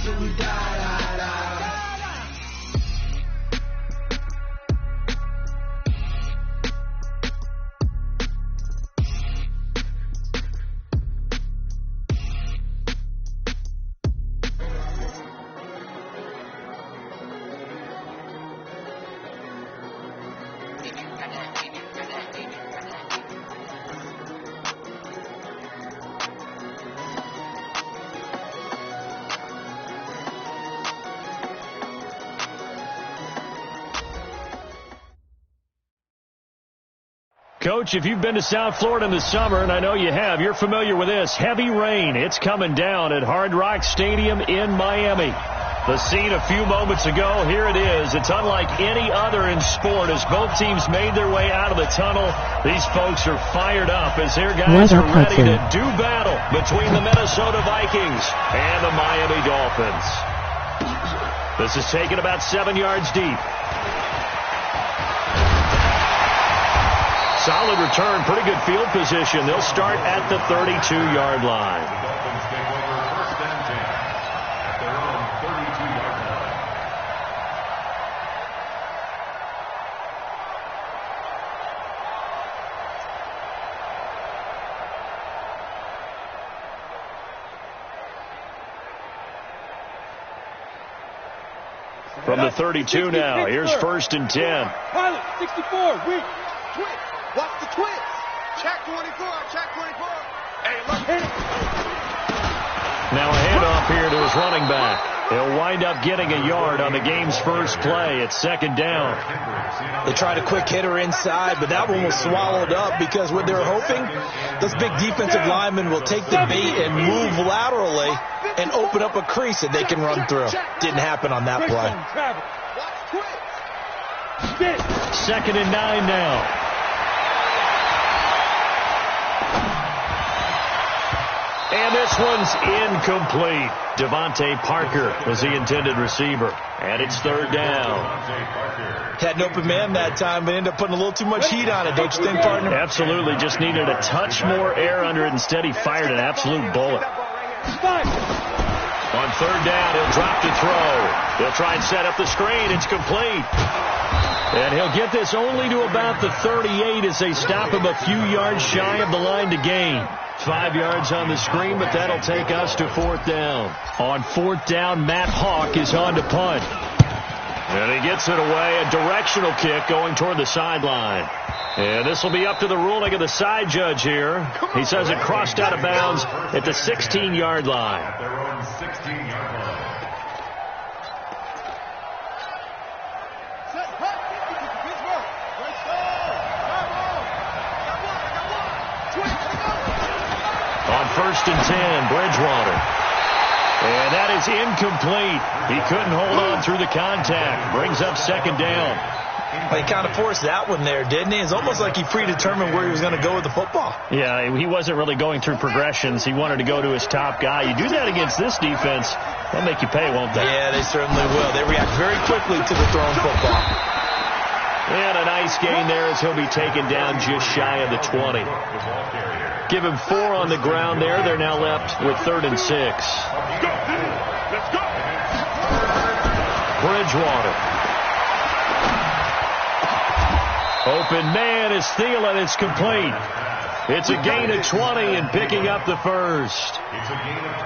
till we die. Coach, if you've been to South Florida in the summer, and I know you have, you're familiar with this. Heavy rain. It's coming down at Hard Rock Stadium in Miami. The scene a few moments ago, here it is. It's unlike any other in sport as both teams made their way out of the tunnel. These folks are fired up as their guys are ready to do battle between the Minnesota Vikings and the Miami Dolphins. This is taken about 7 yards deep. Solid return, pretty good field position. They'll start at the 32-yard line. The Dolphins take over first and 10 at their own 32-yard line. From the 32 now, here's first and 10. Pilot, 64, weak. Watch the twins. Check 24. Check 24. Hey, look. Now a handoff here to his running back. He'll wind up getting a yard on the game's first play. It's second down. They tried a quick hitter inside, but that one was swallowed up because what they're hoping, those big defensive linemen will take the bait and move laterally and open up a crease that they can run through. Didn't happen on that play. Second and 9 now. And this one's incomplete. Devontae Parker was the intended receiver. And it's third down. Had an open man that time, but ended up putting a little too much heat on it, don't you think, partner? Absolutely. Just needed a touch more air under it. Instead, he fired an absolute bullet. On third down, he'll drop to throw. He'll try and set up the screen. It's complete. And he'll get this only to about the 38 as they stop him a few yards shy of the line to gain. 5 yards on the screen, but that'll take us to fourth down. On fourth down, Matt Hawk is on to punt. And he gets it away, a directional kick going toward the sideline. And this will be up to the ruling of the side judge here. He says it crossed out of bounds at the 16-yard line. At their own 16-yard line. On first and 10, Bridgewater. And that is incomplete. He couldn't hold on through the contact. Brings up second down. Well, he kind of forced that one there, didn't he? It's almost like he predetermined where he was going to go with the football. Yeah, he wasn't really going through progressions. He wanted to go to his top guy. You do that against this defense, they'll make you pay, won't they? Yeah, they certainly will. They react very quickly to the thrown football. And a nice gain there as he'll be taken down just shy of the 20. Give him 4 on the ground there. They're now left with third and 6. Let's go. Bridgewater. Open man is Thielen. It's complete. It's a gain of 20 and picking up the first. It's a gain of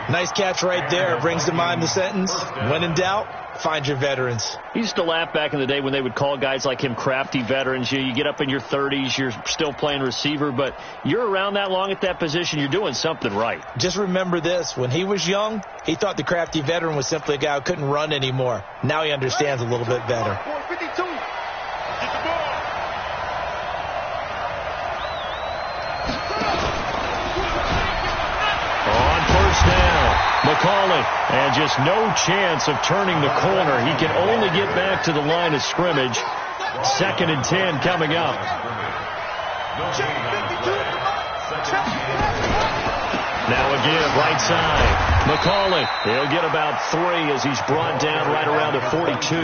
20. Nice catch right there. Brings to mind the sentence, when in doubt, find your veterans. He used to laugh back in the day when they would call guys like him crafty veterans. You get up in your 30s, you're still playing receiver, but you're around that long at that position, you're doing something right. Just remember this. When he was young, he thought the crafty veteran was simply a guy who couldn't run anymore. Now he understands a little bit better. 452. Get the ball. On first down, McCauley, and just no chance of turning the corner. He can only get back to the line of scrimmage. Second and 10 coming up. Now again, right side. McCauley, he'll get about 3 as he's brought down right around the 42.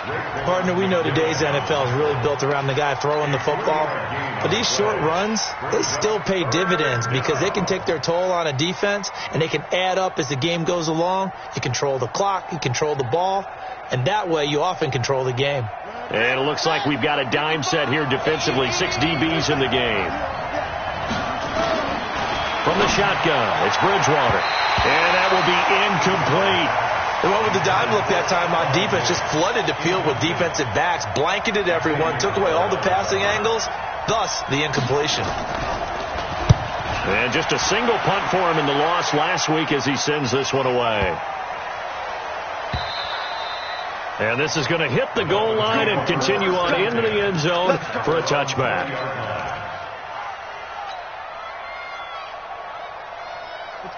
Partner, we know today's NFL is really built around the guy throwing the football. But these short runs, they still pay dividends because they can take their toll on a defense, and they can add up as the game goes along. You control the clock, you control the ball, and that way you often control the game. And it looks like we've got a dime set here defensively. 6 DBs in the game. From the shotgun, it's Bridgewater. And that will be incomplete. They went with the dime look that time on defense, just flooded the field with defensive backs, blanketed everyone, took away all the passing angles, thus the incompletion. And just a single punt for him in the loss last week as he sends this one away. And this is going to hit the goal line and continue on into the end zone for a touchback.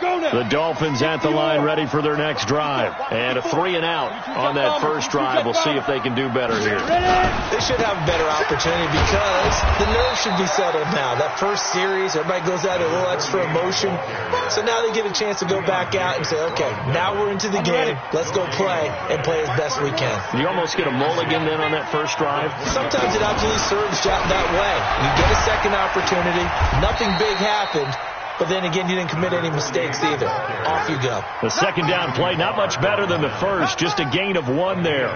The Dolphins at the line ready for their next drive. And a 3 and out on that first drive. We'll see if they can do better here. They should have a better opportunity because the nerves should be settled now. That first series, everybody goes out a little extra emotion. So now they get a chance to go back out and say, okay, now we're into the game. Let's go play and play as best we can. You almost get a mulligan then on that first drive? Sometimes it absolutely serves that way. You get a second opportunity. Nothing big happened. But then again, you didn't commit any mistakes either. Off you go. The second down play, not much better than the first. Just a gain of 1 there.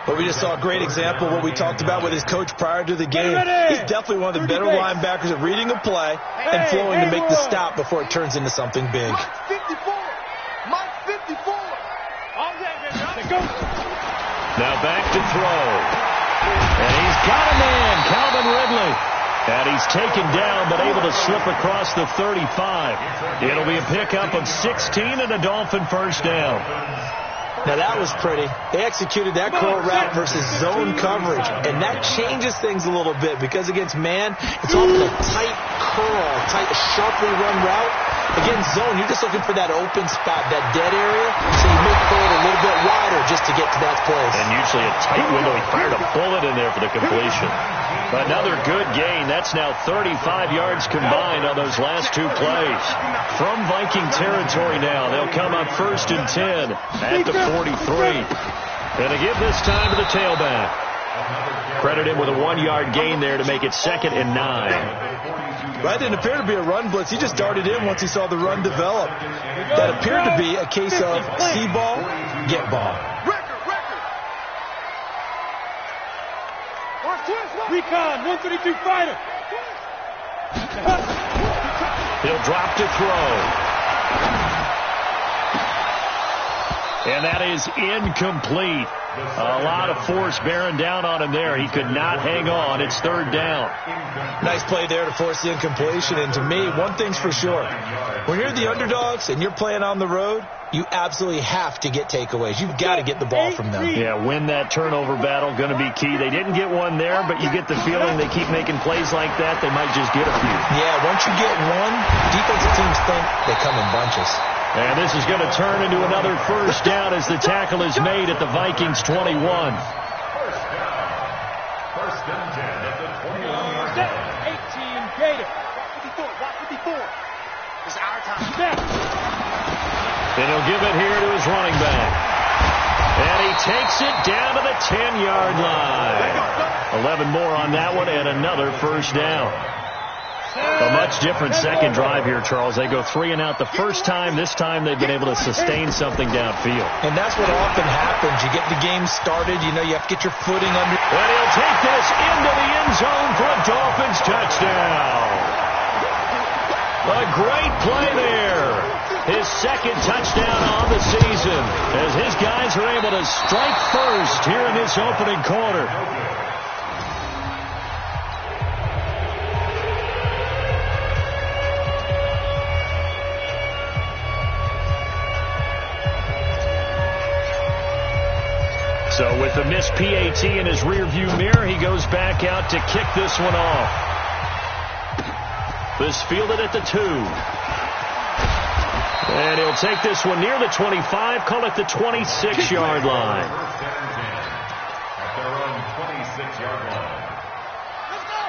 But we just saw a great example of what we talked about with his coach prior to the game. He's definitely one of the better linebackers at reading a play and flowing to make the stop before it turns into something big. Mike 54. Mike 54. Now back to throw. And he's got a man, Calvin Ridley. And he's taken down, but able to slip across the 35. It'll be a pickup of 16 and a Dolphin first down. Now that was pretty. They executed that curl route versus zone coverage, and that changes things a little bit because against man, it's often a tight curl, sharply run route. Against zone, you're just looking for that open spot, that dead area, so you make curl a little bit wider just to get to that place. And usually a tight window. He fired a bullet in there for the completion. Another good gain. That's now 35 yards combined on those last 2 plays. From Viking territory now, they'll come up 1st and 10 at the 43. And again this time to the tailback. Credit him with a 1-yard gain there to make it 2nd and 9. That didn't appear to be a run blitz. He just darted in once he saw the run develop. That appeared to be a case of see ball, get ball. Recon, 132 fighter. He'll drop to throw. And that is incomplete. A lot of force bearing down on him there. He could not hang on. It's 3rd down. Nice play there to force the incompletion. And to me, one thing's for sure. When you're the underdogs and you're playing on the road, you absolutely have to get takeaways. You've got to get the ball from them. Yeah, win that turnover battle, going to be key. They didn't get one there, but you get the feeling they keep making plays like that, they might just get a few. Yeah, once you get one, defensive teams think they come in bunches. And this is going to turn into another first down as the tackle is made at the Vikings 21. First and 10 at the 21. 18 Gator. 54. It's our time. And he'll give it here to his running back. And he takes it down to the 10-yard line. 11 more on that one and another first down. A much different second drive here, Charles. They go 3 and out the first time. This time they've been able to sustain something downfield. And that's what often happens. You get the game started. You know you have to get your footing under. And he'll take this into the end zone for a Dolphins touchdown. A great play there. His 2nd touchdown on the season as his guys are able to strike first here in this opening quarter. So with the missed PAT in his rearview mirror, he goes back out to kick this one off. This fielded at the 2. And he'll take this one near the 25, call it the 26-yard line. At their own 26-yard line.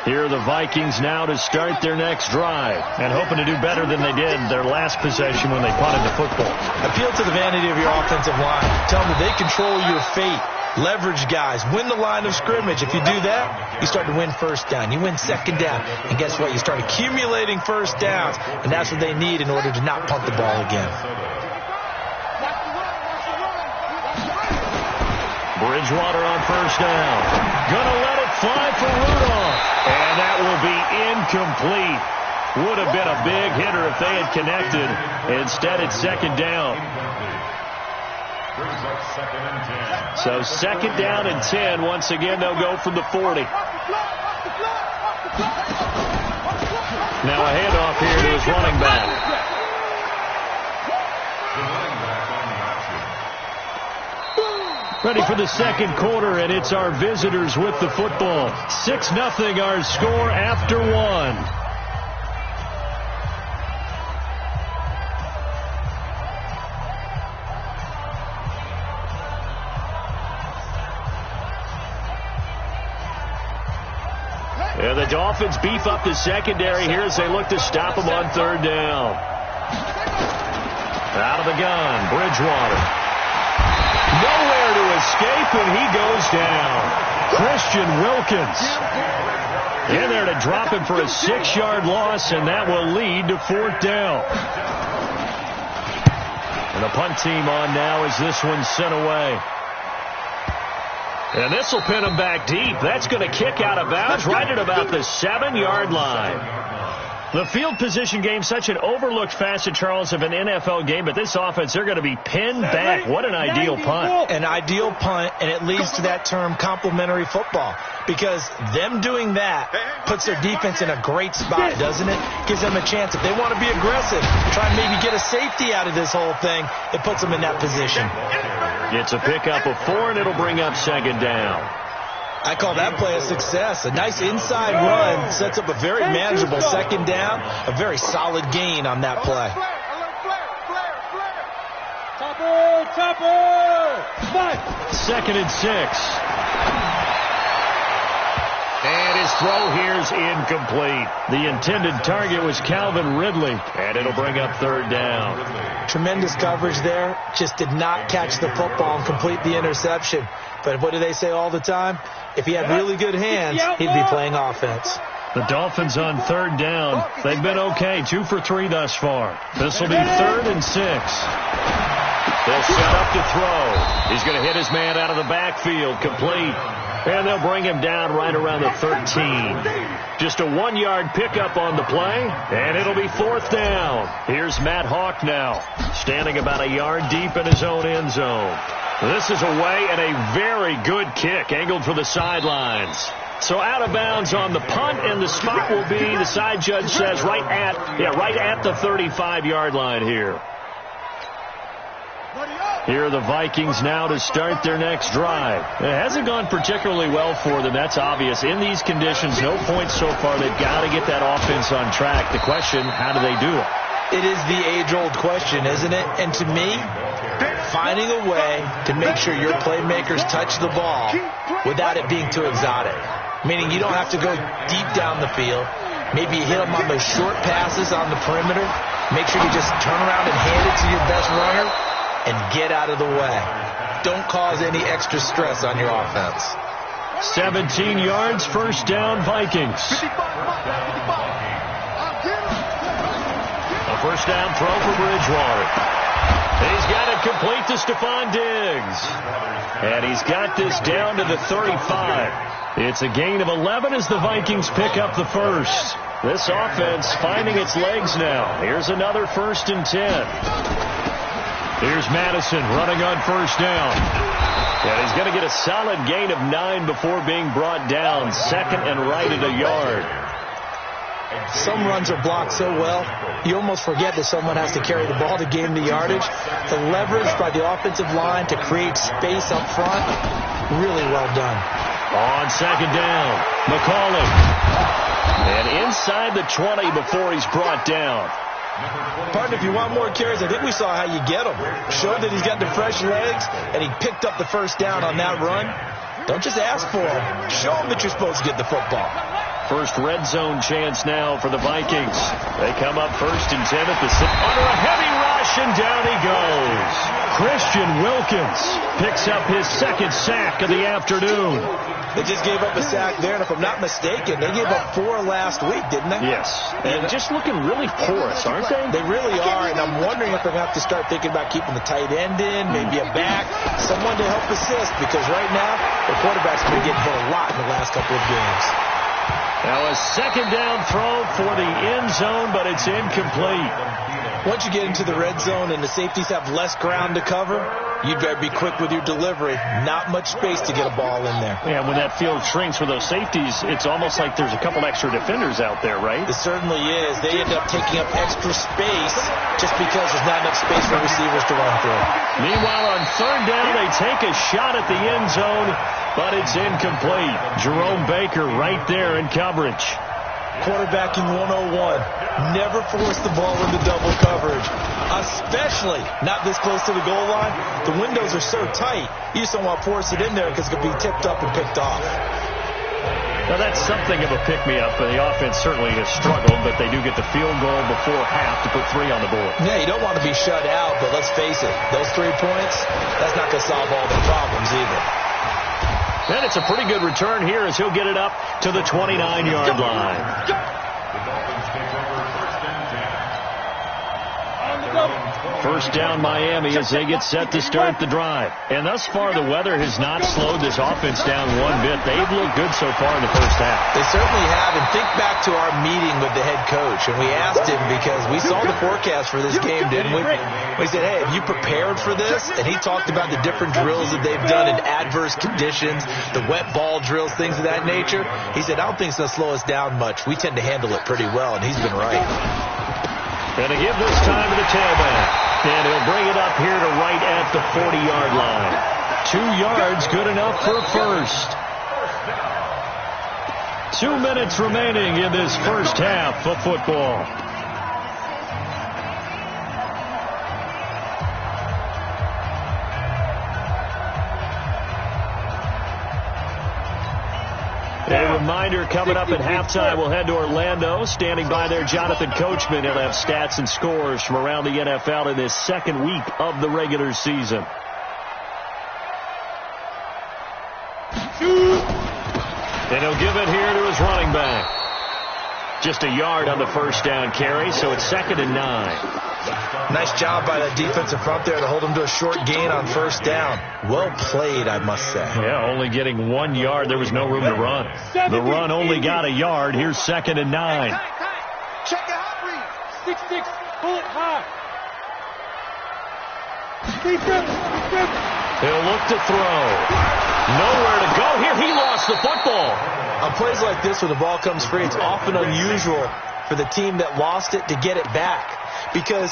Here are the Vikings now to start their next drive and hoping to do better than they did their last possession when they punted the football. Appeal to the vanity of your offensive line. Tell them that they control your fate. Leverage guys. Win the line of scrimmage. If you do that, you start to win first down. You win second down. And guess what? You start accumulating first downs. And that's what they need in order to not punt the ball again. Bridgewater on first down. Gonna let it fly for Rudolph. And that will be incomplete. Would have been a big hitter if they had connected. Instead, it's second down. So second down and 10. Once again, they'll go from the 40. Now a handoff here to his running back. Ready for the second quarter, and it's our visitors with the football. 6-0 our score after one. And the Dolphins beef up the secondary here as they look to stop them on third down. Out of the gun, Bridgewater. Nowhere to escape, and he goes down. Christian Wilkins in there to drop him for a 6-yard loss, and that will lead to fourth down. And the punt team on now as this one's sent away. And this will pin him back deep. That's going to kick out of bounds right at about the 7-yard line. The field position game, such an overlooked facet, Charles, of an NFL game, but this offense, they're going to be pinned back. What an ideal punt. An ideal punt, and it leads to that term complementary football, because them doing that puts their defense in a great spot, doesn't it? Gives them a chance. If they want to be aggressive, try and maybe get a safety out of this whole thing, it puts them in that position. It's a pickup of 4, and it'll bring up second down. I call that play a success. A nice inside run sets up a very manageable second down. A very solid gain on that play. Topper! Second and 6. And his throw here is incomplete. The intended target was Calvin Ridley, and it'll bring up third down. Tremendous coverage there. Just did not catch the football and complete the interception. But what do they say all the time? If he had really good hands, he'd be playing offense. The Dolphins on third down. They've been okay. 2 for 3 thus far. This will be third and 6. They'll set up to throw. He's going to hit his man out of the backfield. Complete. And they'll bring him down right around the 13. Just a 1-yard pickup on the play, and it'll be fourth down. Here's Matt Hawk now, standing about a yard deep in his own end zone. This is away, and a very good kick, angled for the sidelines. So out of bounds on the punt, and the spot will be, the side judge says, right at the 35-yard line here. Here are the Vikings now to start their next drive. It hasn't gone particularly well for them, that's obvious. In these conditions, no points so far. They've got to get that offense on track. The question, how do they do it? It is the age-old question, isn't it? And to me, finding a way to make sure your playmakers touch the ball without it being too exotic. Meaning you don't have to go deep down the field. Maybe you hit them on those short passes on the perimeter. Make sure you just turn around and hand it to your best runner and get out of the way. Don't cause any extra stress on your offense. 17 yards, first down, Vikings. A first down throw for Bridgewater. He's got it complete to Stephon Diggs. And he's got this down to the 35. It's a gain of 11 as the Vikings pick up the first. This offense finding its legs now. Here's another first and 10. Here's Madison running on first down. And he's going to get a solid gain of 9 before being brought down. Second and right at a yard. Some runs are blocked so well, you almost forget that someone has to carry the ball to gain the yardage. The leverage by the offensive line to create space up front, really well done. On second down, McCauley. And inside the 20 before he's brought down. Partner, if you want more carries, I think we saw how you get him. Showed that he's got the fresh legs, and he picked up the first down on that run. Don't just ask for him. Show him that you're supposed to get the football. First red zone chance now for the Vikings. They come up first and 10 at the 6. Under a heavy rush, and down he goes. Christian Wilkins picks up his second sack of the afternoon. They just gave up a sack there, and if I'm not mistaken, they gave up 4 last week, didn't they? Yes. And just looking really porous, aren't they? They really are, and I'm wondering if they're going to have to start thinking about keeping the tight end in, maybe a back, someone to help assist, because right now, the quarterback's been getting hit a lot in the last couple of games. Now a second down throw for the end zone, but it's incomplete. Once you get into the red zone and the safeties have less ground to cover, you'd better be quick with your delivery. Not much space to get a ball in there. Yeah, when that field shrinks with those safeties, it's almost like there's a couple extra defenders out there, right? It certainly is. They end up taking up extra space just because there's not enough space for receivers to run through. Meanwhile, on third down, they take a shot at the end zone, but it's incomplete. Jerome Baker right there in coverage. Quarterbacking 101. Never force the ball into double coverage, especially not this close to the goal line. The windows are so tight, you just don't want to force it in there because it could be tipped up and picked off. Now, that's something of a pick-me-up, and the offense certainly has struggled, but they do get the field goal before half to put 3 on the board. Yeah, you don't want to be shut out, but let's face it, those 3 points, that's not going to solve all their problems either. And it's a pretty good return here as he'll get it up to the 29-yard line. The Dolphins take over first and 10. First down Miami as they get set to start the drive. And thus far, the weather has not slowed this offense down one bit. They've looked good so far in the first half. They certainly have. And think back to our meeting with the head coach. And we asked him because we saw the forecast for this game, didn't we? We said, hey, have you prepared for this? And he talked about the different drills that they've done in adverse conditions, the wet ball drills, things of that nature. He said, I don't think it's going to slow us down much. We tend to handle it pretty well, and he's been right. Going to give this time to the tailback. And he'll bring it up here to right at the 40-yard line. 2 yards, good enough for a first. 2 minutes remaining in this first half of football. A reminder, coming up at halftime, we'll head to Orlando. Standing by there, Jonathan Coachman. He'll have stats and scores from around the NFL in this second week of the regular season. And he'll give it here to his running back. Just a yard on the first down carry, so it's 2nd and 9. Nice job by that defensive front there to hold him to a short gain on first down. Well played, I must say. Yeah, only getting 1 yard. There was no room to run. The run only got a yard. Here's 2nd and 9. Check the hot read. 6-6, pull it high. He'll look to throw. Nowhere to go here. He lost the football. On plays like this where the ball comes free, it's often unusual for the team that lost it to get it back. Because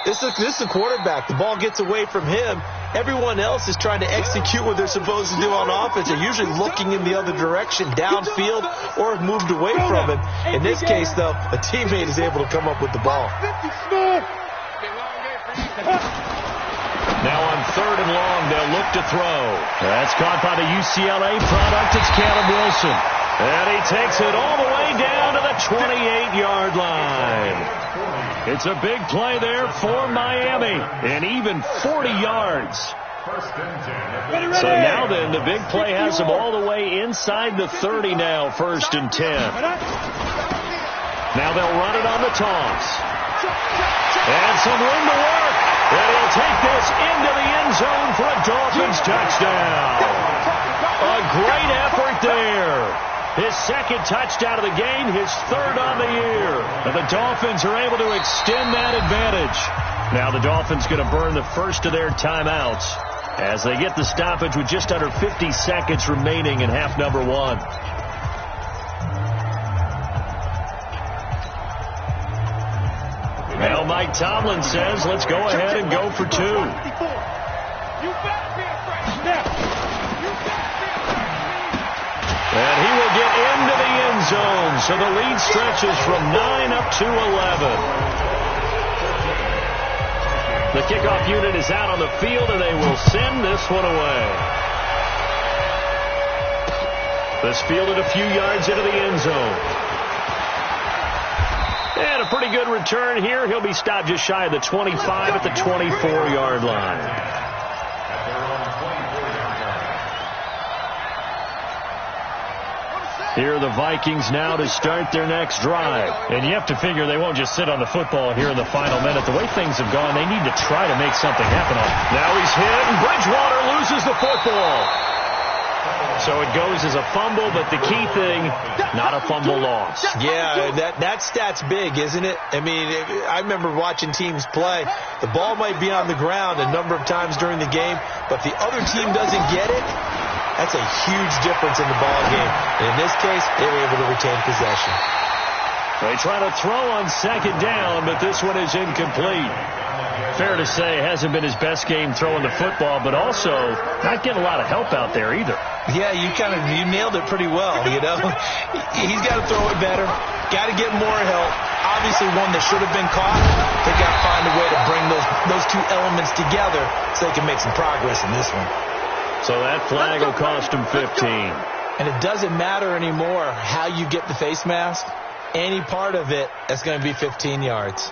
this is a quarterback. The ball gets away from him. Everyone else is trying to execute what they're supposed to do on offense. They're usually looking in the other direction, downfield, or have moved away from him. In this case, though, a teammate is able to come up with the ball. Now on 3rd and long, they'll look to throw. That's caught by the UCLA product. It's Caleb Wilson. And he takes it all the way down to the 28-yard line. It's a big play there for Miami. And even 40 yards. So now then, the big play has them all the way inside the 30 now, 1st and 10. Now they'll run it on the toss. And some room to work. And he'll take this into the end zone for a Dolphins touchdown. A great effort there. His 2nd touchdown of the game, his 3rd on the year. And the Dolphins are able to extend that advantage. Now the Dolphins going to burn the first of their timeouts as they get the stoppage with just under 50 seconds remaining in half number 1. Now Mike Tomlin says, let's go ahead and go for 2. And he will get into the end zone, so the lead stretches from 9 up to 11. The kickoff unit is out on the field, and they will send this one away. This fielded a few yards into the end zone. And a pretty good return here. He'll be stopped just shy of the 25 at the 24-yard line. Here are the Vikings now to start their next drive. And you have to figure they won't just sit on the football here in the final minute. The way things have gone, they need to try to make something happen. Now he's hit, and Bridgewater loses the football. So it goes as a fumble, but the key thing, not a fumble loss. Yeah, that stat's big, isn't it? I mean, I remember watching teams play. The ball might be on the ground a number of times during the game, but the other team doesn't get it. That's a huge difference in the ball game. And in this case, they were able to retain possession. They try to throw on second down, but this one is incomplete. Fair to say, hasn't been his best game throwing the football, but also not getting a lot of help out there either. Yeah, you nailed it pretty well, you know. He's got to throw it better. Got to get more help. Obviously one that should have been caught. They got to find a way to bring those two elements together so they can make some progress in this one. So that flag will cost him 15. And it doesn't matter anymore how you get the face mask. Any part of it is going to be 15 yards.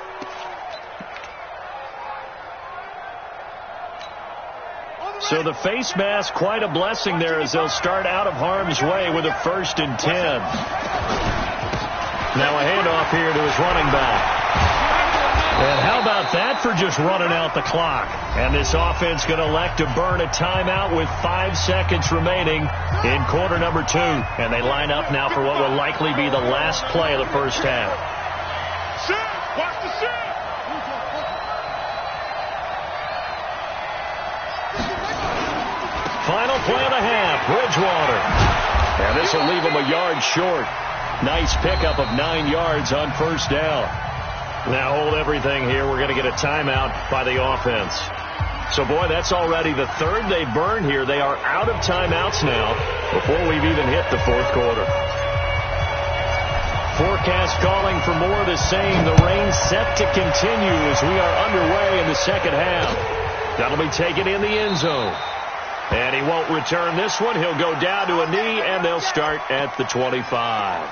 So the face mask, quite a blessing there as they'll start out of harm's way with a 1st and 10. Now a handoff here to his running back. And how about that for just running out the clock? And this offense going to elect to burn a timeout with 5 seconds remaining in quarter number 2. And they line up now for what will likely be the last play of the first half. Watch the shot. Final play of the half, Bridgewater. And this will leave him a yard short. Nice pickup of 9 yards on first down. Now hold everything here. We're going to get a timeout by the offense. So, boy, that's already the third they burned here. They are out of timeouts now before we've even hit the fourth quarter. Forecast calling for more of the same. The rain set to continue as we are underway in the second half. That'll be taken in the end zone. And he won't return this one. He'll go down to a knee, and they'll start at the 25.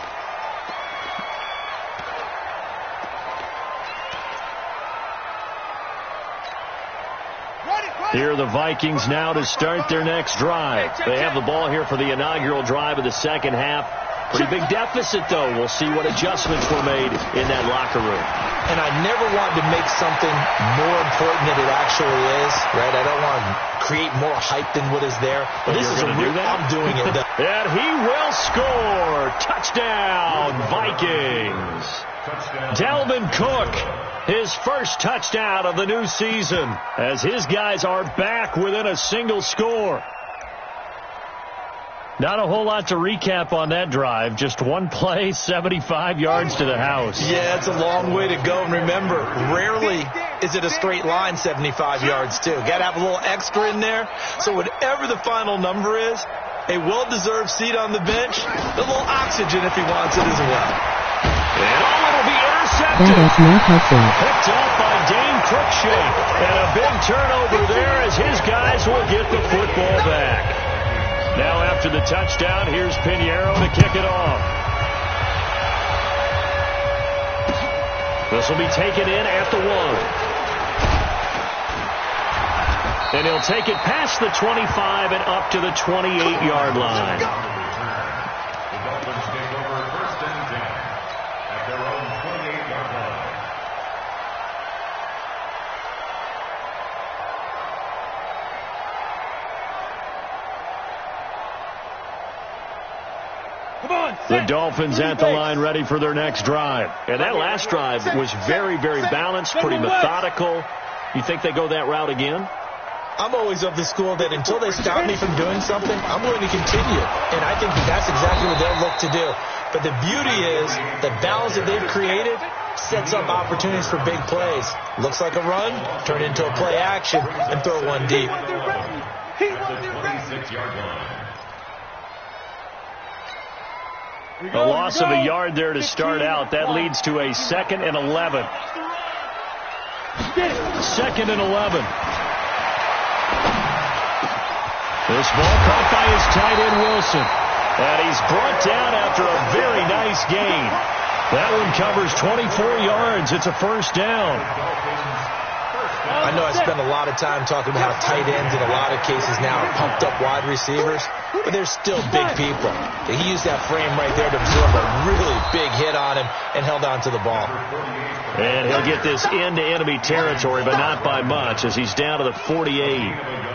Here are the Vikings now to start their next drive. They have the ball here for the inaugural drive of the second half. Pretty big deficit, though. We'll see what adjustments were made in that locker room. And I never want to make something more important than it actually is, right? I don't want to create more hype than what is there. But this is a real, I'm doing it. And he will score. Touchdown, Vikings. Dalvin Cook, his first touchdown of the new season, as his guys are back within a single score. Not a whole lot to recap on that drive. Just one play, 75 yards to the house. Yeah, it's a long way to go. And remember, rarely is it a straight line 75 yards, too. Got to have a little extra in there. So whatever the final number is, a well-deserved seat on the bench, a little oxygen if he wants it as well. And it'll be intercepted. That is not helpful. Picked off by Dane Cruikshank. And a big turnover there as his guys will get the football back. Now after the touchdown, here's Pinheiro to kick it off. This will be taken in at the 1. And he'll take it past the 25 and up to the 28-yard line. The Dolphins take over 1st and 10 at their own 28-yard line. The Dolphins at the line ready for their next drive. And that last drive was very, very balanced, pretty methodical. You think they go that route again? I'm always of the school that until they stop me from doing something, I'm going to continue. And I think that's exactly what they'll look to do. But the beauty is the balance that they've created sets up opportunities for big plays. Looks like a run, turn into a play action, and throw one deep. At the 26-yard line. A loss of a yard there to start out. That leads to a 2nd and 11. 2nd and 11. This ball caught by his tight end, Wilson. And he's brought down after a very nice gain. That one covers 24 yards. It's a first down. I know I spend a lot of time talking about how tight ends in a lot of cases now are pumped up wide receivers, but they're still big people. He used that frame right there to absorb a really big hit on him and held on to the ball. And he'll get this into enemy territory, but not by much, as he's down to the 48.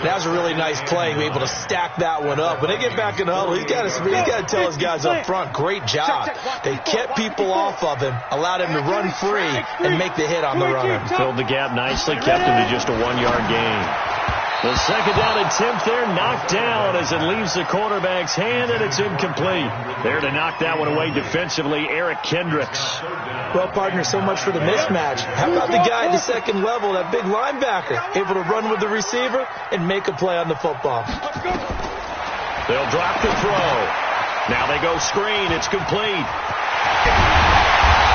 That was a really nice play, able to stack that one up. When they get back in the huddle, he's got to tell his guys up front, great job. They kept people off of him, allowed him to run free, and make the hit on the runner. Filled the gap nicely, kept him to just a 1-yard gain. The second down attempt there knocked down as it leaves the quarterback's hand, and it's incomplete. There to knock that one away defensively, Eric Kendricks. Well, partner, so much for the mismatch. How about the guy at the second level, that big linebacker, able to run with the receiver and make a play on the football? They'll drop the throw. Now they go screen. It's complete.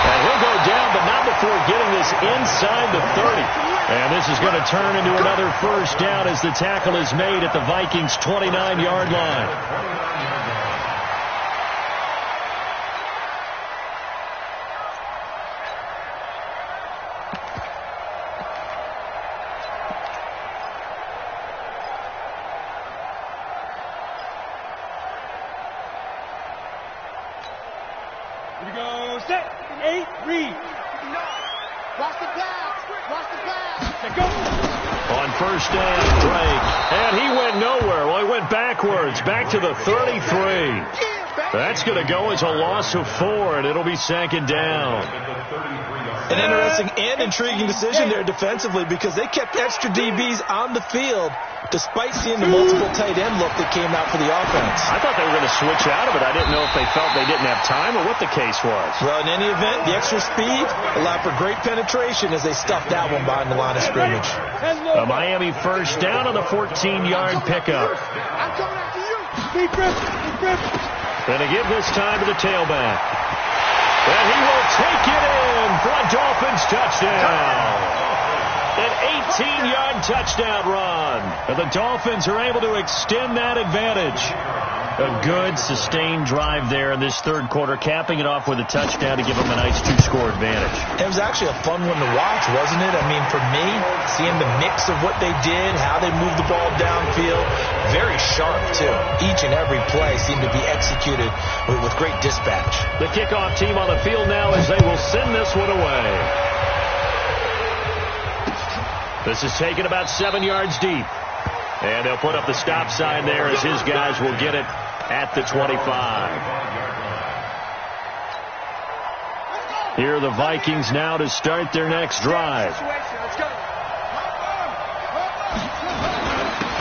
And he'll go down, but not before getting this inside the 30. And this is going to turn into another first down as the tackle is made at the Vikings' 29-yard line. Here we go. Set. 8. Read. Watch the pass. Watch the pass. Set. Go. On first down, Drake. And he went nowhere. Well, he went backwards. Back to the 33. That's going to go as a loss of 4, and it'll be second down. An interesting and intriguing decision there defensively, because they kept extra DBs on the field despite seeing the multiple tight end look that came out for the offense. I thought they were going to switch out of it. I didn't know if they felt they didn't have time or what the case was. Well, in any event, the extra speed allowed for great penetration as they stuffed that one behind the line of scrimmage. A Miami first down on the 14-yard pickup. I'm coming after you. Deep grip. Deep grip. Going to give this time to the tailback. And he will take it in for a Dolphins touchdown. An 18-yard touchdown run. And the Dolphins are able to extend that advantage. A good, sustained drive there in this third quarter, capping it off with a touchdown to give them a nice 2-score advantage. It was actually a fun one to watch, wasn't it? I mean, for me, seeing the mix of what they did, how they moved the ball downfield, very sharp, too. Each and every play seemed to be executed with great dispatch. The kickoff team on the field now as they will send this one away. This is taken about 7 yards deep. And they'll put up the stop sign there as his guys will get it at the 25. Here are the Vikings now to start their next drive.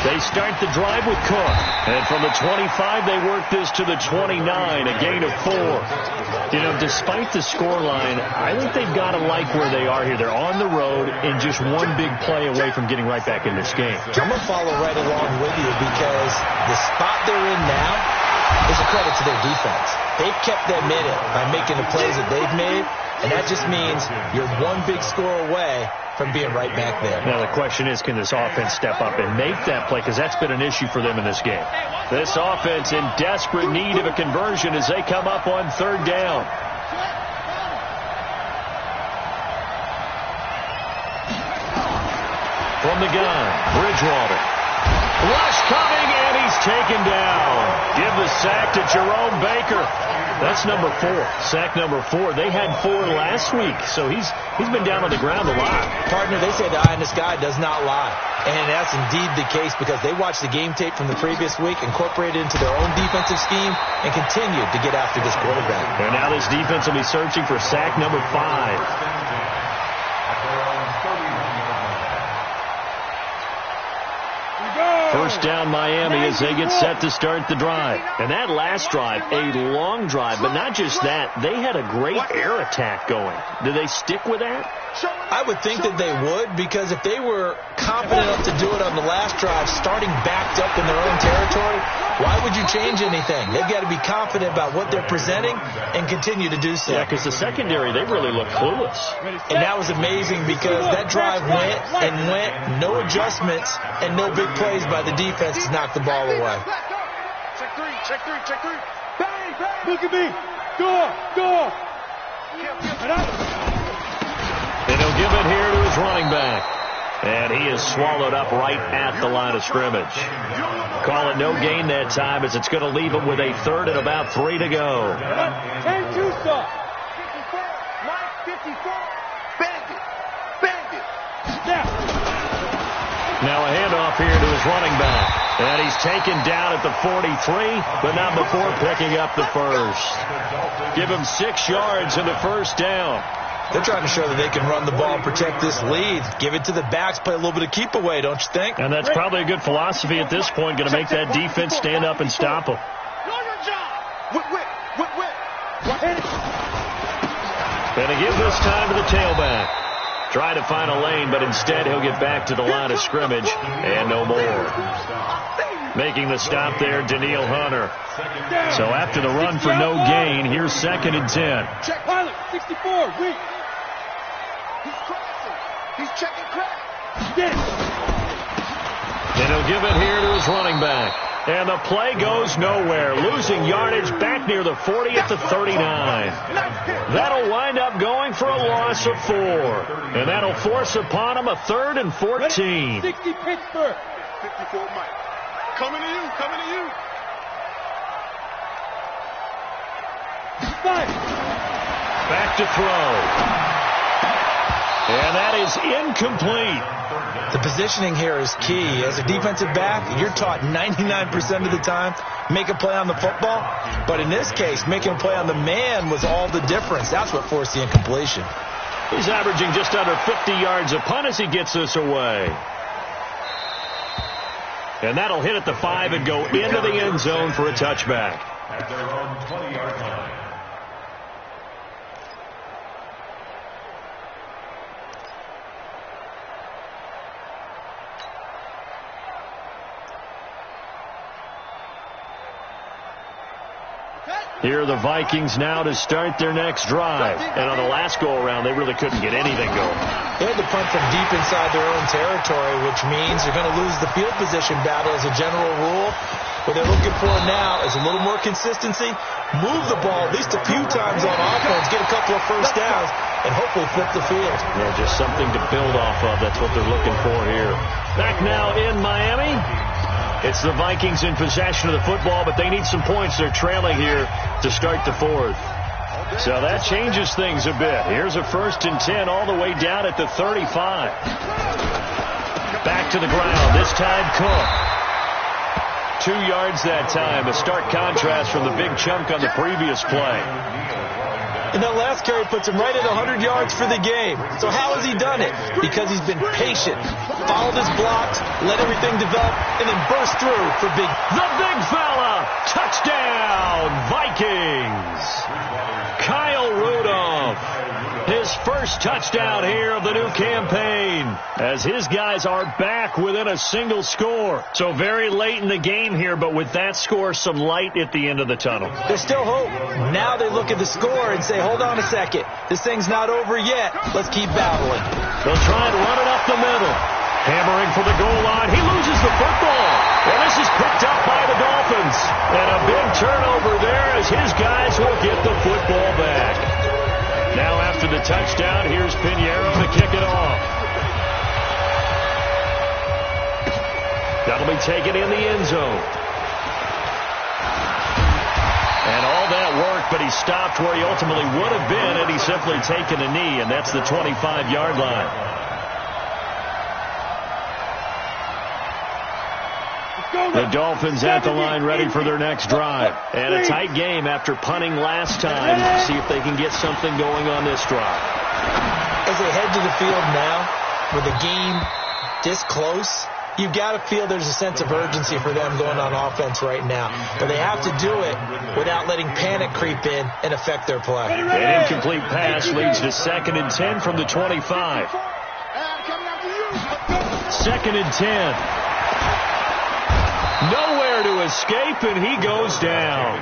They start the drive with Cook. And from the 25, they work this to the 29, a gain of 4. You know, despite the scoreline, I think they've got to like where they are here. They're on the road and just one big play away from getting right back in this game. I'm going to follow right along with you, because the spot they're in now is a credit to their defense. They've kept them in it by making the plays that they've made, and that just means you're one big score away from being right back there. Now the question is, can this offense step up and make that play? Because that's been an issue for them in this game. This offense in desperate need of a conversion as they come up on third down. From the gun, Bridgewater. Rush coming, and he's taken down. Give the sack to Jerome Baker. That's number 4. Sack number 4. They had 4 last week, so he's been down on the ground a lot. Partner, they say the eye in the sky does not lie. And that's indeed the case, because they watched the game tape from the previous week, incorporated it into their own defensive scheme, and continued to get after this quarterback. And now this defense will be searching for sack number 5. First down Miami as they get set to start the drive. And that last drive, a long drive, but not just that. They had a great air attack going. Do they stick with that? I would think that they would, because if they were confident enough to do it on the last drive, starting backed up in their own territory, why would you change anything? They've got to be confident about what they're presenting and continue to do so. Yeah, because the secondary, they really look clueless. And that was amazing, because that drive went and went, no adjustments and no big plays by the defense to knock the ball away. Check 3, check 3, check 3. Bang, bang. Look at me. Go. And up. And he'll give it here to his running back. And he is swallowed up right at the line of scrimmage. Call it no gain that time as it's going to leave him with a third and about 3 to go. 10-2 stop. 54. Bandit. Bandit. Snap. Now a handoff here to his running back. And he's taken down at the 43, but not before picking up the first. Give him 6 yards in the first down. They're trying to show that they can run the ball and protect this lead. Give it to the backs, play a little bit of keep away, don't you think? And that's probably a good philosophy at this point, going to make that defense stand up and stop them. Know your job. Whip. And to give this time to the tailback. Try to find a lane, but instead he'll get back to the line of scrimmage and no more. Making the stop there, Danielle Hunter. So after the run for no gain, here's 2nd and 10. Check pilot. 64. Weak. He's crossing. He's checking crack. Get. And he'll give it here to his running back. And the play goes nowhere. Losing yardage back near the 40 at the 39. That'll wind up going for a loss of 4. And that'll force upon him a 3rd and 14. 60 Pittsburgh. 54 Mike. Coming to you. 5. Back to throw. And that is incomplete. The positioning here is key. As a defensive back, you're taught 99% of the time, make a play on the football. But in this case, making a play on the man was all the difference. That's what forced the incompletion. He's averaging just under 50 yards a punt as he gets this away. And that'll hit at the 5 and go into the end zone for a touchback. At their own 20-yard line. Here are the Vikings now to start their next drive. And on the last go-around, they really couldn't get anything going. They had to punt from deep inside their own territory, which means they're going to lose the field position battle as a general rule. What they're looking for now is a little more consistency, move the ball at least a few times on offense, get a couple of first downs, and hopefully flip the field. Yeah, just something to build off of. That's what they're looking for here. Back now in Miami. It's the Vikings in possession of the football, but they need some points. They're trailing here to start the 4th. So that changes things a bit. Here's a 1st and 10 all the way down at the 35. Back to the ground. This time Cook. 2 yards that time. A stark contrast from the big chunk on the previous play. And that last carry puts him right at 100 yards for the game. So how has he done it? Because he's been patient, followed his blocks, let everything develop, and then burst through for big. The big fella! Touchdown, Vikings! Kyle Rudolph. His first touchdown here of the new campaign as his guys are back within a single score. So very late in the game here, but with that score, some light at the end of the tunnel. There's still hope. Now they look at the score and say, hold on a second. This thing's not over yet. Let's keep battling. They'll try and run it up the middle. Hammering for the goal line. He loses the football. And this is picked up by the Dolphins. And a big turnover there as his guys will get the football back. Now after the touchdown, here's Pinheiro to kick it off. That'll be taken in the end zone. And all that work, but he stopped where he ultimately would have been had he simply taken a knee, and that's the 25-yard line. The Dolphins at the line ready for their next drive. And a tight game after punting last time. See if they can get something going on this drive. As they head to the field now, with the game this close, you've got to feel there's a sense of urgency for them going on offense right now. But they have to do it without letting panic creep in and affect their play. An incomplete pass leads to 2nd and 10 from the 25. 2nd and 10. Nowhere to escape, and he goes down.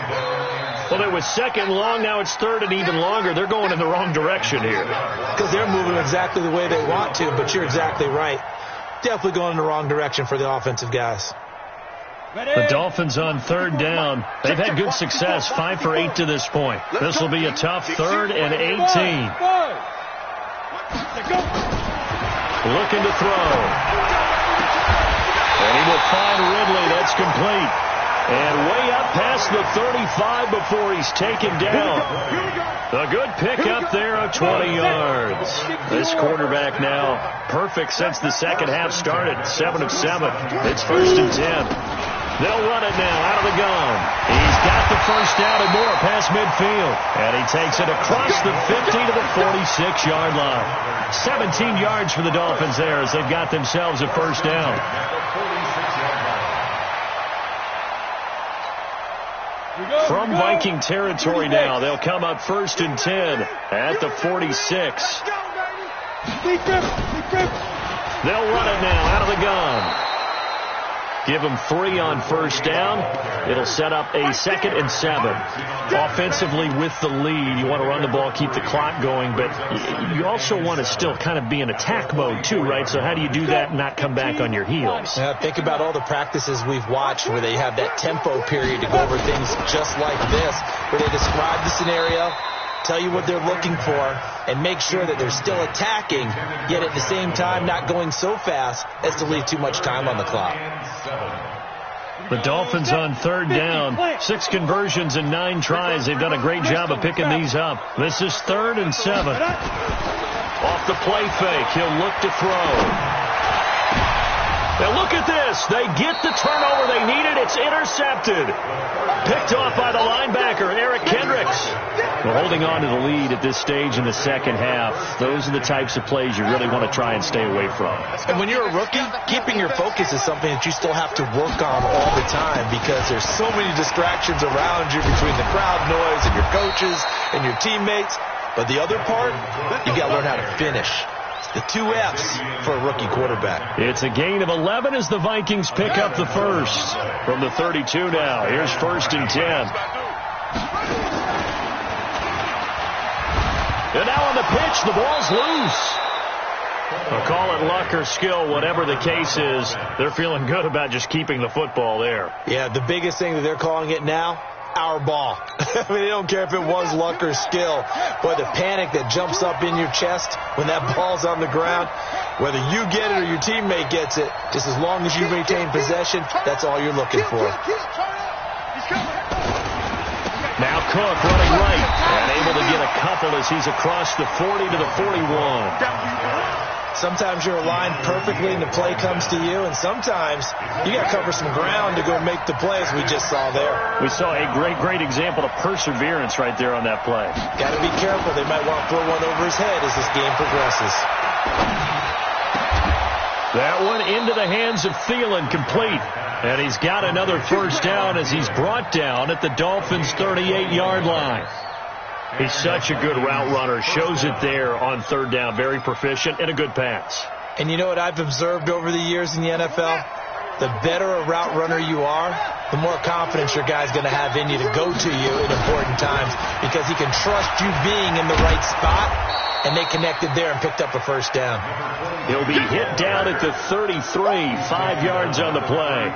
Well, it was 2nd long. Now it's 3rd and even longer. They're going in the wrong direction here. Because they're moving exactly the way they want to, but you're exactly right. Definitely going in the wrong direction for the offensive guys. The Dolphins on 3rd down. They've had good success, 5 for 8 to this point. This will be a tough 3rd and 18. Looking to throw. And he will find Ridley. That's complete. And way up past the 35 before he's taken down. A good pickup there of 20 yards. This quarterback now perfect since the second half started. 7 of 7. It's 1st and 10. They'll run it now out of the gun. He's got the first down and more past midfield. And he takes it across the 50 to the 46-yard line. 17 yards for the Dolphins there as they've got themselves a first down. From Viking territory now, they'll come up 1st and 10 at the 46. They'll run it now out of the gun. Give them 3 on first down. It'll set up a 2nd and 7. Offensively with the lead, you want to run the ball, keep the clock going, but you also want to still kind of be in attack mode too, right? So how do you do that and not come back on your heels? Think about all the practices we've watched where they have that tempo period to go over things just like this, where they describe the scenario, tell you what they're looking for, and make sure that they're still attacking, yet at the same time not going so fast as to leave too much time on the clock. The Dolphins on 3rd down. 6 conversions and 9 tries. They've done a great job of picking these up. This is 3rd and 7. Off the play fake, he'll look to throw. Now look at this. They get the turnover they needed. It's intercepted. Picked off by the linebacker, Eric Kendricks. Well, holding on to the lead at this stage in the second half, those are the types of plays you really want to try and stay away from. And when you're a rookie, keeping your focus is something that you still have to work on all the time because there's so many distractions around you between the crowd noise and your coaches and your teammates. But the other part, you got to learn how to finish. The 2 F's for a rookie quarterback. It's a gain of 11 as the Vikings pick up the first. From the 32 now, here's 1st and 10. And now on the pitch, the ball's loose. I'll call it luck or skill, whatever the case is. They're feeling good about just keeping the football there. Yeah, the biggest thing that they're calling it now, our ball. I mean, they don't care if it was luck or skill, but the panic that jumps up in your chest when that ball's on the ground, whether you get it or your teammate gets it, just as long as you retain possession, that's all you're looking for. Now Cook running right and able to get a couple as he's across the 40 to the 41. Sometimes you're aligned perfectly and the play comes to you, and sometimes you got to cover some ground to go make the play, as we just saw there. We saw a great example of perseverance right there on that play. Got to be careful. They might want to throw one over his head as this game progresses. That one into the hands of Thielen, complete. And he's got another first down as he's brought down at the Dolphins' 38-yard line. He's such a good route runner. Shows it there on 3rd down. Very proficient and a good pass. And you know what I've observed over the years in the NFL? The better a route runner you are, the more confidence your guy's going to have in you to go to you in important times because he can trust you being in the right spot, and they connected there and picked up a first down. He'll be hit down at the 33, 5 yards on the play.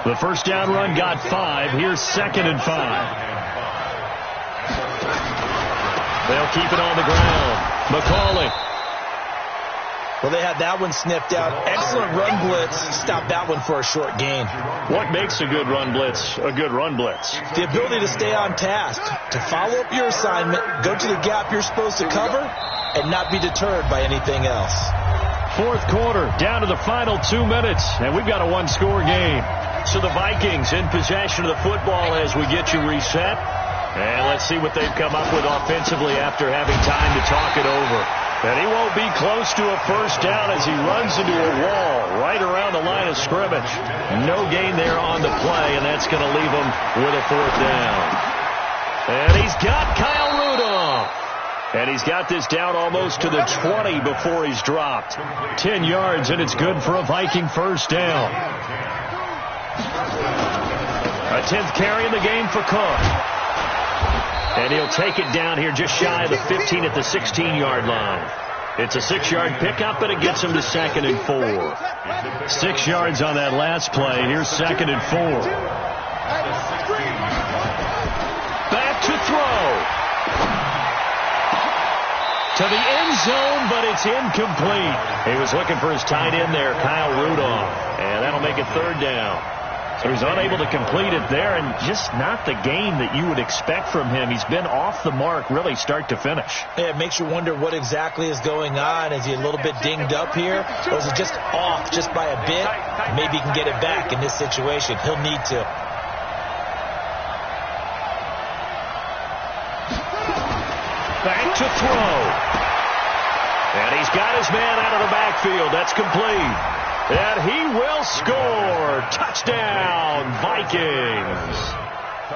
The first down run got 5. Here's 2nd and 5. They'll keep it on the ground. McCauley. Well, they had that one sniffed out. Excellent run blitz. Stopped that one for a short gain. What makes a good run blitz a good run blitz? The ability to stay on task, to follow up your assignment, go to the gap you're supposed to cover, and not be deterred by anything else. 4th quarter, down to the final 2 minutes, and we've got a 1-score game. So the Vikings in possession of the football as we get you reset. And let's see what they've come up with offensively after having time to talk it over. And he won't be close to a first down as he runs into a wall right around the line of scrimmage. No gain there on the play, and that's going to leave him with a 4th down. And he's got Kyle Rudolph. And he's got this down almost to the 20 before he's dropped. 10 yards, and it's good for a Viking first down. A 10th carry in the game for Cook. And he'll take it down here just shy of the 15 at the 16-yard line. It's a 6-yard pickup, and it gets him to 2nd and 4. 6 yards on that last play. Here's 2nd and 4. Back to throw. to the end zone, but it's incomplete. He was looking for his tight end there, Kyle Rudolph, and that'll make it third down. So he's unable to complete it there, and just not the game that you would expect from him. He's been off the mark really start to finish. Yeah, it makes you wonder what exactly is going on. Is he a little bit dinged up here, or is it just off just by a bit? Maybe he can get it back in this situation. He'll need to. Back to throw. And he's got his man out of the backfield. That's complete. And he will score. Touchdown, Vikings.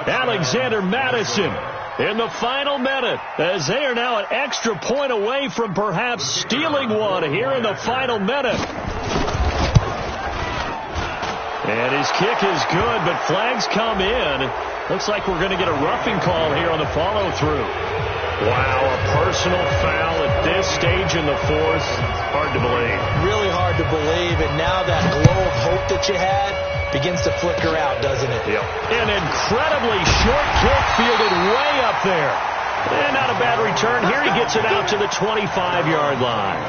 Alexander Mattison in the final minute, as they are now an extra point away from perhaps stealing one here in the final minute. And his kick is good, but flags come in. Looks like we're going to get a roughing call here on the follow-through. Wow, a personal foul at this stage in the fourth. Hard to believe. Really hard to believe, and now that glow of hope that you had begins to flicker out, doesn't it? Yep. An incredibly short kick fielded way up there. And not a bad return. Here he gets it out to the 25-yard line.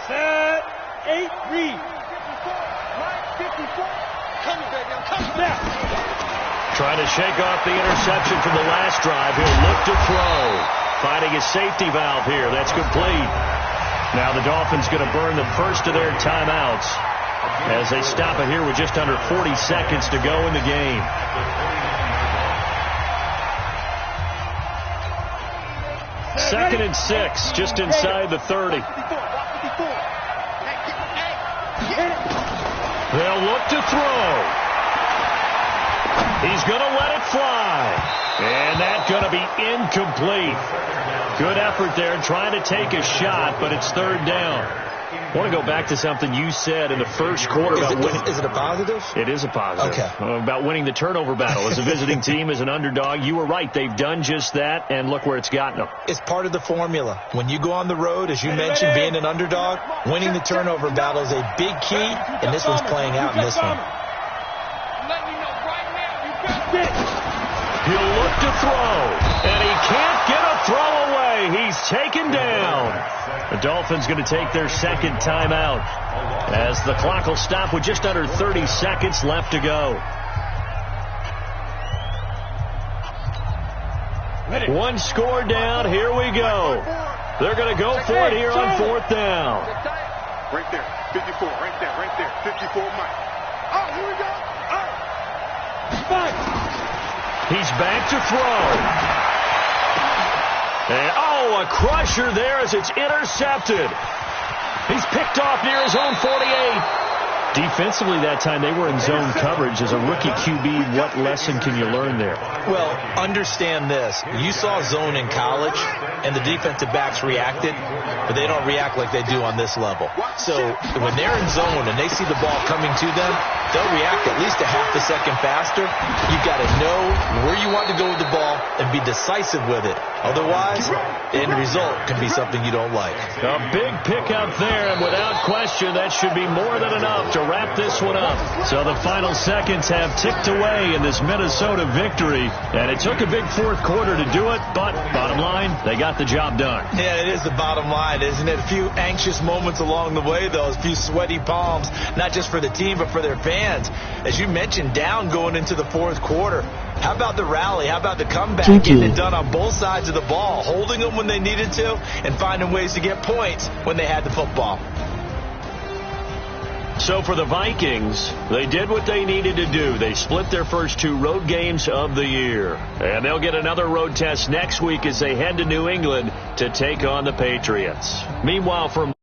Set, 8, read. Trying to shake off the interception from the last drive. He'll look to throw. Finding his safety valve here. That's complete. Now the Dolphins going to burn the first of their timeouts as they stop it here with just under 40 seconds to go in the game. Second and 6, just inside the 30. They'll look to throw. He's going to let it fly. And that's going to be incomplete. Good effort there trying to take a shot, but it's third down. I want to go back to something you said in the first quarter about winning. Is it a positive? It is a positive. Okay. About winning the turnover battle as a visiting team, as an underdog. You were right. They've done just that, and look where it's gotten them. It's part of the formula. When you go on the road, as you mentioned, being an underdog, winning the turnover battle is a big key, and this one's playing out in this one. He'll look to throw, and he can't get a throw away. He's taken down. The Dolphins going to take their second timeout as the clock will stop with just under 30 seconds left to go. One score down. Here we go. They're going to go for it here on fourth down. Right there, 54, right there, 54, Mike. Oh, here we go. He's back to throw. And, a crusher there as it's intercepted. He's picked off near his own 48. Defensively that time, they were in zone coverage. As a rookie QB, what lesson can you learn there? Well, understand this. You saw zone in college, and the defensive backs reacted, but they don't react like they do on this level. So when they're in zone and they see the ball coming to them, they'll react at least a half a second faster. You've got to know where you want to go with the ball and be decisive with it. Otherwise, the end result can be something you don't like. A big pick out there, and without question, that should be more than enough to wrap this one up. So the final seconds have ticked away in this Minnesota victory, and it took a big fourth quarter to do it, but bottom line, they got the job done. Yeah, it is the bottom line, isn't it? A few anxious moments along the way, though, a few sweaty palms, not just for the team, but for their fans. As you mentioned, down going into the fourth quarter. How about the rally? How about the comeback? Getting it done on both sides of the ball, holding them when they needed to, and finding ways to get points when they had the football. So for the Vikings, they did what they needed to do. They split their first two road games of the year. And they'll get another road test next week as they head to New England to take on the Patriots. Meanwhile, from